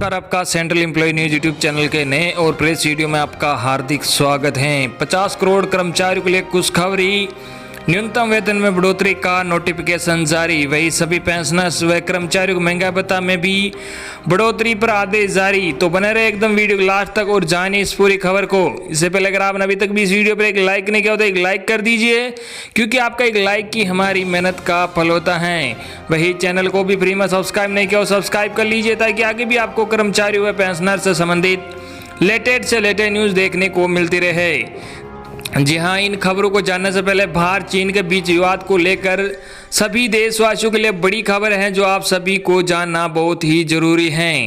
आपका central employ news YouTube channel के नए और प्रेस वीडियो में आपका हार्दिक स्वागत है। 50 करोड़ कर्मचारियों के लिए खुशखबरी, न्यूनतम वेतन में बढ़ोतरी का नोटिफिकेशन जारी। वही सभी पेंशनर्स व कर्मचारियों को महंगाई भत्ता में भी बढ़ोतरी पर आदेश जारी। तो बने रहे एकदम वीडियो लास्ट तक और जानिए इस पूरी खबर को। इससे पहले अगर आपने अभी तक भी इस वीडियो पर एक लाइक नहीं किया तो एक लाइक कर दीजिए, क्योंकि आपका एक लाइक ही हमारी मेहनत का फल होता है। वही चैनल को भी फ्री में सब्सक्राइब नहीं किया और सब्सक्राइब कर लीजिए, ताकि आगे भी आपको कर्मचारियों व पेंशनर से संबंधित लेटेस्ट से लेटेस्ट न्यूज़ देखने को मिलती रहे। जी हाँ, इन खबरों को जानने से पहले भारत चीन के बीच विवाद को लेकर सभी देशवासियों के लिए बड़ी खबर है, जो आप सभी को जानना बहुत ही जरूरी है।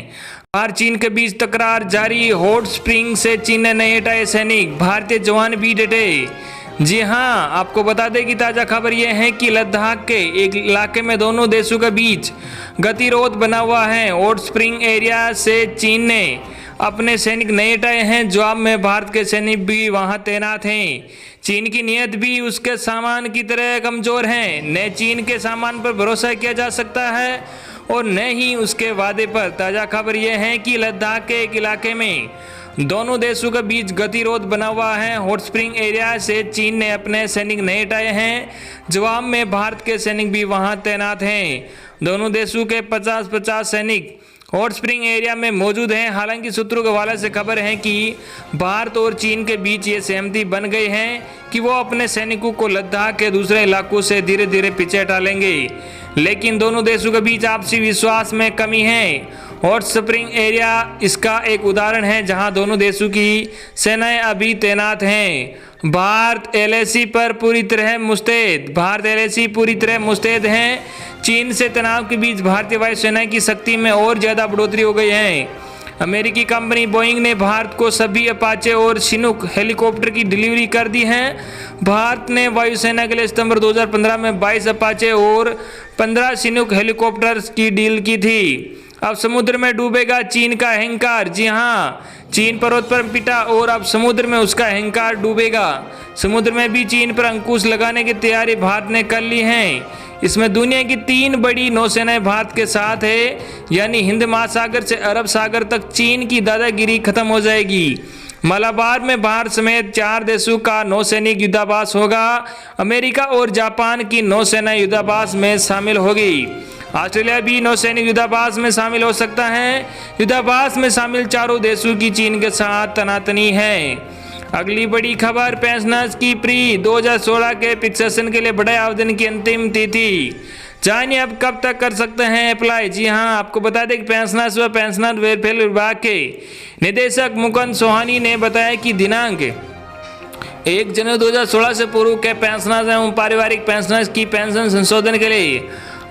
भारत चीन के बीच तकरार जारी, हॉट स्प्रिंग से चीन ने नहीं हटाए सैनिक, भारतीय जवान भी डटे। जी हाँ, आपको बता दें कि ताज़ा खबर यह है कि लद्दाख के एक इलाके में दोनों देशों के बीच गतिरोध बना हुआ है। हॉट स्प्रिंग एरिया से चीन ने अपने सैनिक नहीं हटाए हैं, जवाब में भारत के सैनिक भी वहां तैनात हैं। चीन की नीयत भी उसके सामान की तरह कमजोर है। न चीन के सामान पर भरोसा किया जा सकता है और न ही उसके वादे पर। ताज़ा खबर यह है कि लद्दाख के एक इलाके में दोनों देशों के बीच गतिरोध बना हुआ है। हॉट स्प्रिंग एरिया से चीन ने अपने सैनिक नहीं हटाए हैं, जवाब में भारत के सैनिक भी वहां तैनात हैं। दोनों देशों के 50-50 सैनिक हॉट स्प्रिंग एरिया में मौजूद हैं। हालांकि सूत्रों के हवाले से खबर है कि भारत और चीन के बीच ये सहमति बन गई है कि वो अपने सैनिकों को लद्दाख के दूसरे इलाकों से धीरे धीरे पीछे हटा लेंगे, लेकिन दोनों देशों के बीच आपसी विश्वास में कमी है। हॉट स्प्रिंग एरिया इसका एक उदाहरण है, जहां दोनों देशों की सेनाएं अभी तैनात हैं। भारत एलएसी पर पूरी तरह मुस्तैद, भारत एलएसी पूरी तरह मुस्तैद हैं। चीन से तनाव के बीच भारतीय वायुसेना की शक्ति में और ज़्यादा बढ़ोतरी हो गई है। अमेरिकी कंपनी बोइंग ने भारत को सभी अपाचे और चिनूक हेलीकॉप्टर की डिलीवरी कर दी है। भारत ने वायुसेना के लिए सितंबर 2015 में 22 अपाचे और 15 चिनूक हेलीकॉप्टर्स की डील की थी। अब समुद्र में डूबेगा चीन का अहंकार। जी हाँ, चीन पर्वत पर पिटा और अब समुद्र में उसका अहंकार डूबेगा। समुद्र में भी चीन पर अंकुश लगाने की तैयारी भारत ने कर ली है। इसमें दुनिया की 3 बड़ी नौसेनाएं भारत के साथ है, यानी हिंद महासागर से अरब सागर तक चीन की दादागिरी खत्म हो जाएगी। मलाबार में भारत समेत 4 देशों का नौसैनिक युद्धाभ्यास होगा। अमेरिका और जापान की नौसेना युद्धाभ्यास में शामिल होगी। ऑस्ट्रेलिया भी नौसैनिक युद्धाभ्यास में शामिल हो सकता है। युद्धाभ्यास में शामिल चारों देशों की चीन के साथ तनातनी है। अगली बड़ी खबर, पेंशनर्स की प्री 2016 के फिक्सेशन के लिए बढ़ाए आवेदन की अंतिम तिथि। जानिए अब कब तक कर सकते हैं अप्लाई। जी हाँ, आपको बता दें कि पेंशनर्स व पेंशनर वेलफेयर विभाग के निदेशक मुकुंद सोहानी ने बताया कि दिनांक 1 जनवरी 2016 से पूर्व के पेंशनर्स एवं पारिवारिक पेंशनर्स की पेंशन संशोधन के लिए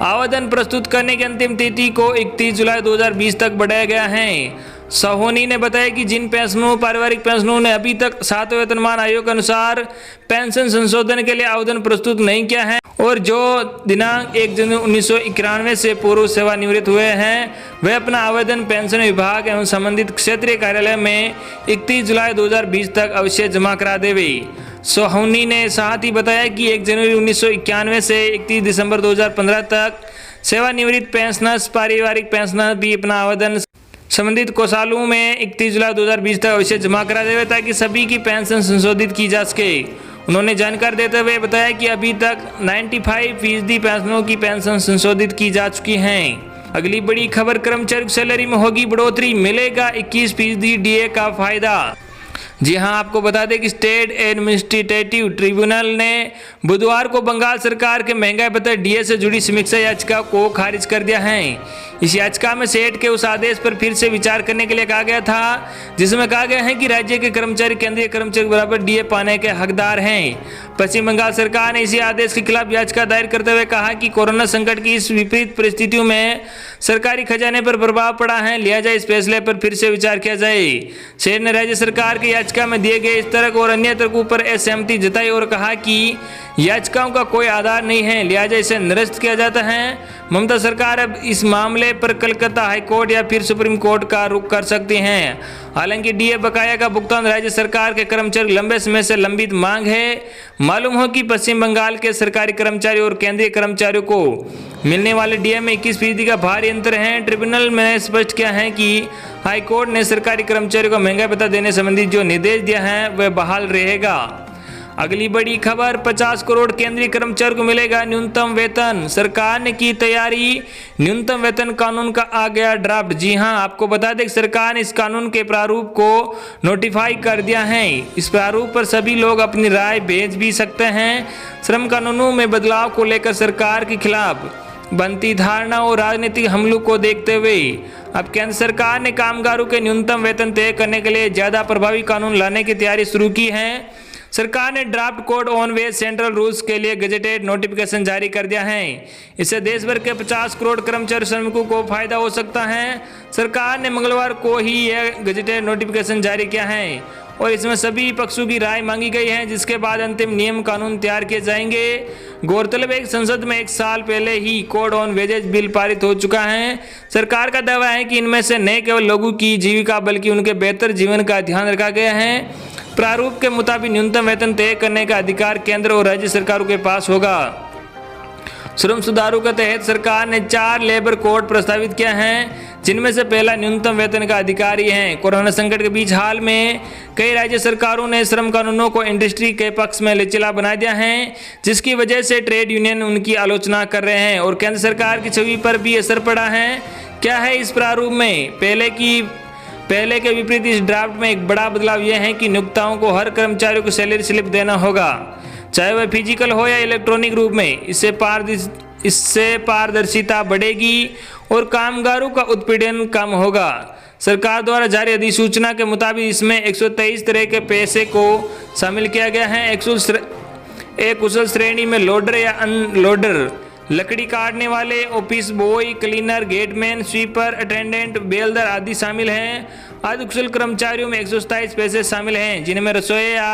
आवेदन प्रस्तुत करने की अंतिम तिथि को 31 जुलाई 2020 तक बढ़ाया गया है। सोहानी ने बताया कि जिन पेंशनरों पारिवारिक पेंशनरों ने अभी तक 7वें वेतनमान आयोग के अनुसार पेंशन संशोधन के लिए आवेदन प्रस्तुत नहीं किया है और जो दिनांक 1 जनवरी 1991 से पूर्व सेवानिवृत्त हुए हैं, वे अपना आवेदन पेंशन विभाग एवं संबंधित क्षेत्रीय कार्यालय में 31 जुलाई 2020 तक अवश्य जमा करा देवे। सोहानी ने साथ ही बताया कि 1 जनवरी 1991 से 31 दिसंबर 2015 तक सेवानिवृत्त पेंशनर्स पारिवारिक पेंशनर भी अपना आवेदन संबंधित कोषालयों में 31 जुलाई 2020 तक अवश्य जमा करा देवे, ताकि सभी की पेंशन संशोधित की जा सके। उन्होंने जानकारी देते हुए बताया कि अभी तक 95% पेंशनरों की पेंशन संशोधित की जा चुकी हैं। अगली बड़ी खबर, कर्मचारी सैलरी में होगी बढ़ोतरी, मिलेगा 21% डीए का फायदा। जी हां, आपको बता दें कि स्टेट एडमिनिस्ट्रेटिव ट्रिब्यूनल ने बुधवार को बंगाल सरकार के महंगाई भत्ते डीए से जुड़ी समीक्षा याचिका को खारिज कर दिया है। इस याचिका में सेठ के उस आदेश पर फिर से विचार करने के लिए कहा गया था, जिसमें कहा गया है कि राज्य के कर्मचारी केंद्रीय कर्मचारी के बराबर डीए पाने के हकदार हैं। पश्चिम बंगाल सरकार ने इसी आदेश के खिलाफ याचिका दायर करते हुए कहा कि कोरोना संकट की इस विपरीत परिस्थितियों में सरकारी खजाने पर प्रभाव पड़ा है, लिहाजा इस फैसले पर फिर से विचार किया जाए। सेठ ने राज्य सरकार की याचिका में दिए गए इस तर्क और अन्य तर्कों पर असहमति जताई और कहा कि याचिकाओं का कोई आधार नहीं है, लिहाजा इसे निरस्त किया जाता है। ममता सरकार अब इस मामले पर कलकत्ता हाईकोर्ट या फिर सुप्रीम कोर्ट का रुख कर सकती हैं। हालांकि डीए बकाया का भुगतान राज्य सरकार के कर्मचारी लंबे समय से लंबित मांग है। मालूम हो कि पश्चिम बंगाल के सरकारी कर्मचारी और केंद्रीय कर्मचारियों को मिलने वाले डीए में 21% का भारी अंतर है। ट्रिब्यूनल ने स्पष्ट किया है कि हाईकोर्ट ने सरकारी कर्मचारियों को महंगा भत्ता देने संबंधी जो निर्देश दिया है वह बहाल रहेगा। अगली बड़ी खबर, 50 करोड़ केंद्रीय कर्मचारियों को मिलेगा न्यूनतम वेतन। सरकार ने की तैयारी, न्यूनतम वेतन कानून का आ गया ड्राफ्ट। जी हां, आपको बता दें कि सरकार ने इस कानून के प्रारूप को नोटिफाई कर दिया है। इस प्रारूप पर सभी लोग अपनी राय भेज भी सकते हैं। श्रम कानूनों में बदलाव को लेकर सरकार के खिलाफ बनती धारणा और राजनीतिक हमलों को देखते हुए अब केंद्र सरकार ने कामगारों के न्यूनतम वेतन तय करने के लिए ज्यादा प्रभावी कानून लाने की तैयारी शुरू की है। सरकार ने draft code on wage central rules के लिए गजेटेड नोटिफिकेशन जारी कर दिया है। इससे देश भर के 50 करोड़ कर्मचारी श्रमिकों को फायदा हो सकता है। सरकार ने मंगलवार को ही यह गजेटेड नोटिफिकेशन जारी किया है और इसमें सभी पक्षों की राय मांगी गई है, जिसके बाद अंतिम नियम कानून तैयार किए जाएंगे। गौरतलब है कि संसद में 1 साल पहले ही कोड ऑन वेजेज बिल पारित हो चुका है। सरकार का दावा है कि इनमें से न केवल लोगों की जीविका बल्कि उनके बेहतर जीवन का ध्यान रखा गया है। प्रारूप के मुताबिक न्यूनतम वेतन तय करने का अधिकार केंद्र और राज्य सरकारों के पास होगा। श्रम सुधारों के तहत सरकार ने 4 लेबर कोड प्रस्तावित किया है, जिनमें से पहला न्यूनतम वेतन का अधिकारी है। कोरोना संकट के बीच हाल में कई राज्य सरकारों ने श्रम कानूनों को इंडस्ट्री के पक्ष में लचीला बना दिया है, जिसकी वजह से ट्रेड यूनियन उनकी आलोचना कर रहे हैं और केंद्र सरकार की छवि पर भी असर पड़ा है। क्या है इस प्रारूप में? पहले के विपरीत इस ड्राफ्ट में एक बड़ा बदलाव यह है कि नियोक्ताओं को हर कर्मचारियों को सैलरी स्लिप देना होगा, चाहे वह फिजिकल हो या इलेक्ट्रॉनिक रूप में। इससे पारदर्शिता बढ़ेगी और कामगारों का उत्पीड़न कम होगा। सरकार द्वारा जारी अधिसूचना के मुताबिक इसमें 123 तरह के पेशे को शामिल किया गया है। एक कुशल श्रेणी में लोडर या अनलोडर, लकड़ी काटने वाले, office boy, cleaner, gateman, sweeper, attendant, बेलदार आदि शामिल हैं। अर्ध कुशल कर्मचारियों में 127 पेशे शामिल हैं, जिनमें रसोइया,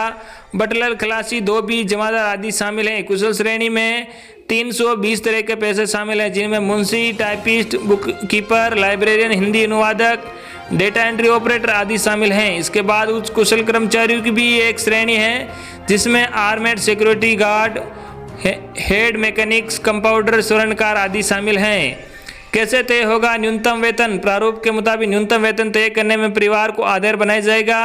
बटलर, खलासी, धोबी, जमादार आदि शामिल हैं। कुशल श्रेणी में 320 तरह के पेशे शामिल हैं, जिनमें Munshi, typist, book keeper, librarian, Hindi अनुवादक, डेटा एंट्री ऑपरेटर आदि शामिल हैं। इसके बाद उच्च कुशल कर्मचारियों की भी एक श्रेणी है, जिसमें armed, security guard, head mechanics, compounder, स्वर्णकार आदि शामिल हैं। कैसे तय होगा न्यूनतम वेतन? प्रारूप के मुताबिक न्यूनतम वेतन तय करने में परिवार को आधार बनाया जाएगा।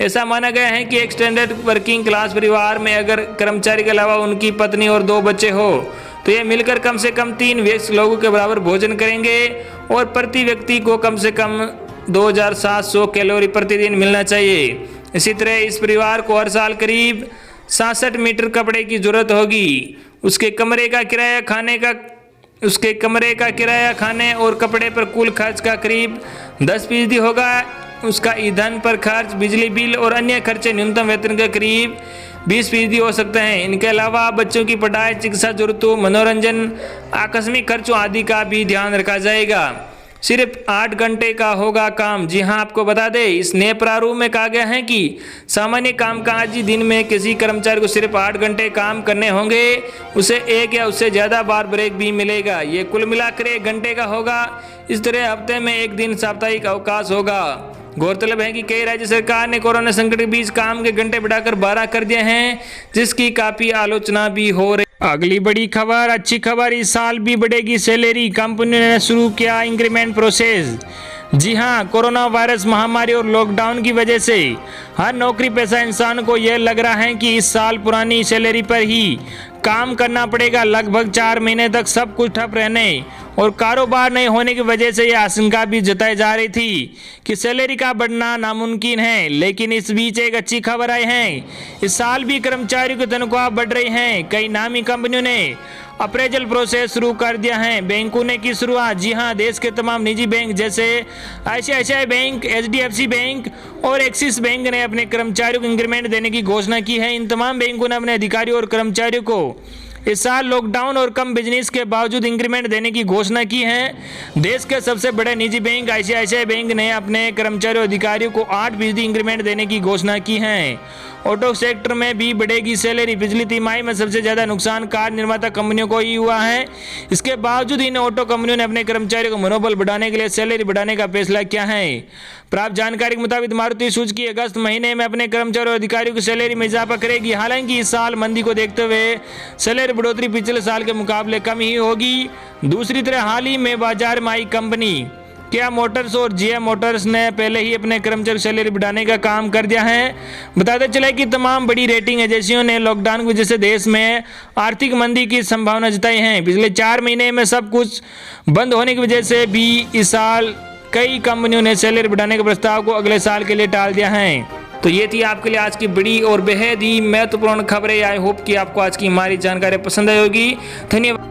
ऐसा माना गया है कि एक स्टैंडर्ड वर्किंग क्लास परिवार में अगर कर्मचारी के अलावा उनकी पत्नी और 2 बच्चे हो तो ये मिलकर कम से कम 3 वयस्क लोगों के बराबर भोजन करेंगे और प्रति व्यक्ति को कम से कम 2700 कैलोरी प्रतिदिन मिलना चाहिए। इसी तरह इस परिवार को हर साल करीब 66 मीटर कपड़े की जरूरत होगी। उसके कमरे का किराया, खाने और कपड़े पर कुल खर्च का करीब 10% होगा। उसका ईंधन पर खर्च, बिजली बिल और अन्य खर्चे न्यूनतम वेतन के करीब 20% हो सकते हैं। इनके अलावा बच्चों की पढ़ाई, चिकित्सा जरूरतों, मनोरंजन, आकस्मिक खर्चों आदि का भी ध्यान रखा जाएगा। सिर्फ 8 घंटे का होगा काम। जी हां, आपको बता दें इस नए प्रारूप में कहा गया है कि सामान्य कामकाजी दिन में किसी कर्मचारी को सिर्फ 8 घंटे काम करने होंगे। उसे 1 या उससे ज़्यादा बार ब्रेक भी मिलेगा। ये कुल मिलाकर 1 घंटे का होगा। इस तरह हफ्ते में 1 दिन साप्ताहिक अवकाश होगा। गौरतलब है कि कई राज्य सरकार ने कोरोना संकट के बीच काम के घंटे बढ़ाकर 12 कर दिए हैं, जिसकी काफ़ी आलोचना भी हो रही। अगली बड़ी खबर, अच्छी खबर, इस साल भी बढ़ेगी सैलरी। कंपनी ने शुरू किया इंक्रीमेंट प्रोसेस। जी हां, कोरोना वायरस महामारी और लॉकडाउन की वजह से हर नौकरी पेशा इंसान को यह लग रहा है कि इस साल पुरानी सैलरी पर ही काम करना पड़ेगा। लगभग 4 महीने तक सब कुछ ठप रहने और कारोबार नहीं होने की वजह से यह आशंका भी जताई जा रही थी कि सैलरी का बढ़ना नामुमकिन है। लेकिन इस बीच एक अच्छी खबर आई है। इस साल भी कर्मचारियों की तनख्वाह बढ़ रही है। कई नामी कंपनियों ने अप्रेजल प्रोसेस शुरू कर दिया है। बैंकों ने की शुरुआत। जी हां, देश के तमाम निजी बैंक जैसे ICICI बैंक, HDFC बैंक और एक्सिस बैंक ने अपने कर्मचारियों को इंक्रीमेंट देने की घोषणा की है। इन तमाम बैंकों ने अपने अधिकारियों और कर्मचारियों को इस साल लॉकडाउन और कम बिजनेस के बावजूद इंक्रीमेंट देने की घोषणा की है। देश के सबसे बड़े निजी बैंक आईसीआईसीआई बैंक ने अपने कर्मचारियों अधिकारियों को 8% इंक्रीमेंट देने की घोषणा की है। ऑटो सेक्टर में भी बढ़ेगी सैलरी। पिछली तिमाही में सबसे ज्यादा नुकसान कार निर्माता कंपनियों को ही हुआ है। इसके बावजूद इन ऑटो कंपनियों ने अपने कर्मचारियों का मनोबल बढ़ाने के लिए सैलरी बढ़ाने का फैसला किया है। प्राप्त जानकारी के मुताबिक मारुति सुजुकी अगस्त महीने में अपने कर्मचारियों और अधिकारियों की सैलरी में इजाफा करेगी। हालांकि इस साल मंदी को देखते हुए सैलरी बढ़ोतरी पिछले साल के मुकाबले कम ही होगी। दूसरी तरफ हाल ही में बाजार में आई कंपनी किया मोटर्स और जीएम मोटर्स ने पहले ही अपने कर्मचारी सैलरी बढ़ाने का काम कर दिया है। बताते चले कि तमाम बड़ी रेटिंग एजेंसियों ने लॉकडाउन की वजह से देश में आर्थिक मंदी की संभावना जताई है। पिछले 4 महीने में सब कुछ बंद होने की वजह से भी इस साल कई कंपनियों ने सैलरी बढ़ाने के प्रस्ताव को अगले साल के लिए टाल दिया है। तो ये थी आपके लिए आज की बड़ी और बेहद ही महत्वपूर्ण खबरें। आई होप कि आपको आज की हमारी जानकारी पसंद आई होगी। धन्यवाद।